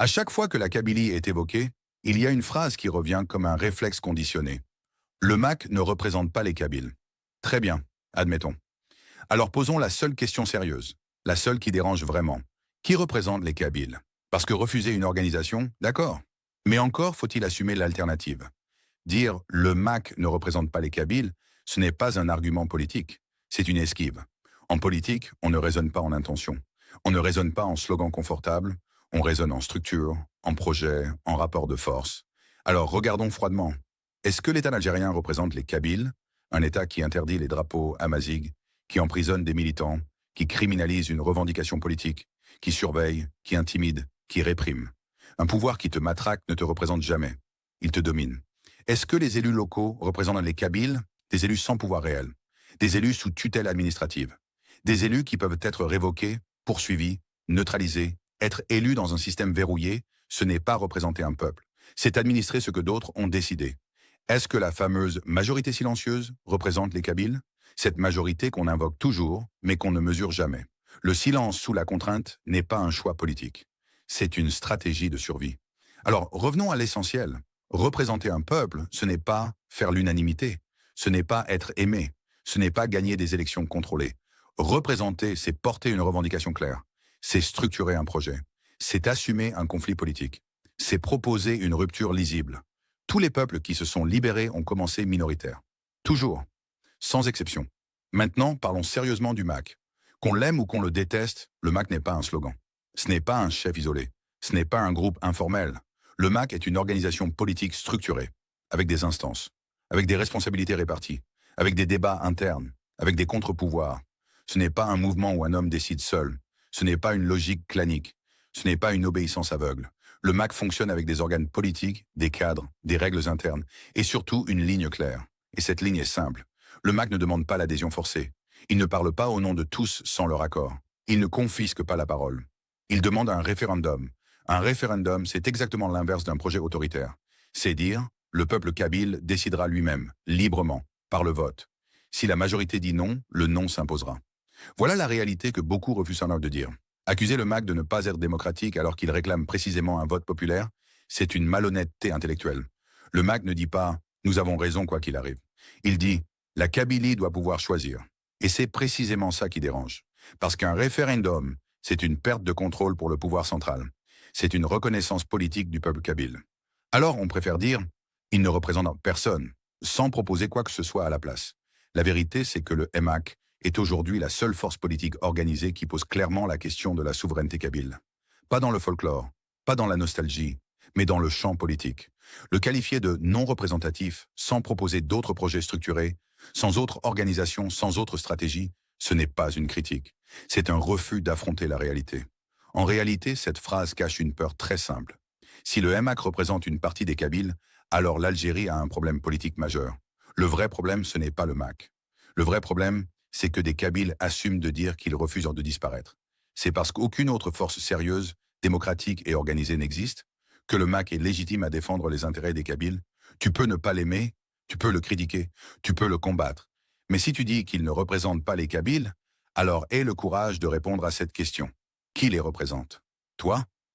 À chaque fois que la Kabylie est évoquée, il y a une phrase qui revient comme un réflexe conditionné. Le MAC ne représente pas les Kabyles. Très bien, admettons. Alors posons la seule question sérieuse, la seule qui dérange vraiment. Qui représente les Kabyles? Parce que refuser une organisation, d'accord. Mais encore faut-il assumer l'alternative. Dire le MAC ne représente pas les Kabyles, ce n'est pas un argument politique, c'est une esquive. En politique, on ne raisonne pas en intention. On ne raisonne pas en slogan confortable, on raisonne en structure, en projet, en rapport de force. Alors regardons froidement. Est-ce que l'État algérien représente les Kabyles, un État qui interdit les drapeaux amazigh, qui emprisonne des militants, qui criminalise une revendication politique, qui surveille, qui intimide, qui réprime? Un pouvoir qui te matraque ne te représente jamais. Il te domine. Est-ce que les élus locaux représentent les Kabyles, des élus sans pouvoir réel, des élus sous tutelle administrative, des élus qui peuvent être révoqués, poursuivis, neutralisés, être élus dans un système verrouillé? Ce n'est pas représenter un peuple, c'est administrer ce que d'autres ont décidé. Est-ce que la fameuse majorité silencieuse représente les Kabyles? Cette majorité qu'on invoque toujours, mais qu'on ne mesure jamais. Le silence sous la contrainte n'est pas un choix politique. C'est une stratégie de survie. Alors, revenons à l'essentiel. Représenter un peuple, ce n'est pas faire l'unanimité. Ce n'est pas être aimé. Ce n'est pas gagner des élections contrôlées. Représenter, c'est porter une revendication claire. C'est structurer un projet. C'est assumer un conflit politique. C'est proposer une rupture lisible. Tous les peuples qui se sont libérés ont commencé minoritaires. Toujours. Sans exception. Maintenant, parlons sérieusement du MAC. Qu'on l'aime ou qu'on le déteste, le MAC n'est pas un slogan. Ce n'est pas un chef isolé. Ce n'est pas un groupe informel. Le MAC est une organisation politique structurée, avec des instances, avec des responsabilités réparties, avec des débats internes, avec des contre-pouvoirs. Ce n'est pas un mouvement où un homme décide seul. Ce n'est pas une logique clanique. Ce n'est pas une obéissance aveugle. Le MAC fonctionne avec des organes politiques, des cadres, des règles internes, et surtout une ligne claire. Et cette ligne est simple. Le MAC ne demande pas l'adhésion forcée. Il ne parle pas au nom de tous sans leur accord. Il ne confisque pas la parole. Il demande un référendum. Un référendum, c'est exactement l'inverse d'un projet autoritaire. C'est dire, le peuple kabyle décidera lui-même, librement, par le vote. Si la majorité dit non, le non s'imposera. Voilà la réalité que beaucoup refusent alors de dire. Accuser le MAC de ne pas être démocratique alors qu'il réclame précisément un vote populaire, c'est une malhonnêteté intellectuelle. Le MAC ne dit pas « nous avons raison quoi qu'il arrive ». Il dit « la Kabylie doit pouvoir choisir ». Et c'est précisément ça qui dérange. Parce qu'un référendum, c'est une perte de contrôle pour le pouvoir central. C'est une reconnaissance politique du peuple kabyle. Alors on préfère dire « il ne représente personne », sans proposer quoi que ce soit à la place. La vérité, c'est que le MAC est aujourd'hui la seule force politique organisée qui pose clairement la question de la souveraineté kabyle. Pas dans le folklore, pas dans la nostalgie, mais dans le champ politique. Le qualifier de non représentatif, sans proposer d'autres projets structurés, sans autre organisation, sans autre stratégie, ce n'est pas une critique. C'est un refus d'affronter la réalité. En réalité, cette phrase cache une peur très simple. Si le MAC représente une partie des Kabyles, alors l'Algérie a un problème politique majeur. Le vrai problème, ce n'est pas le MAC. Le vrai problème, c'est que des Kabyles assument de dire qu'ils refusent de disparaître. C'est parce qu'aucune autre force sérieuse, démocratique et organisée n'existe, que le MAC est légitime à défendre les intérêts des Kabyles. Tu peux ne pas l'aimer, tu peux le critiquer, tu peux le combattre. Mais si tu dis qu'il ne représente pas les Kabyles, alors aie le courage de répondre à cette question. Qui les représente? Toi?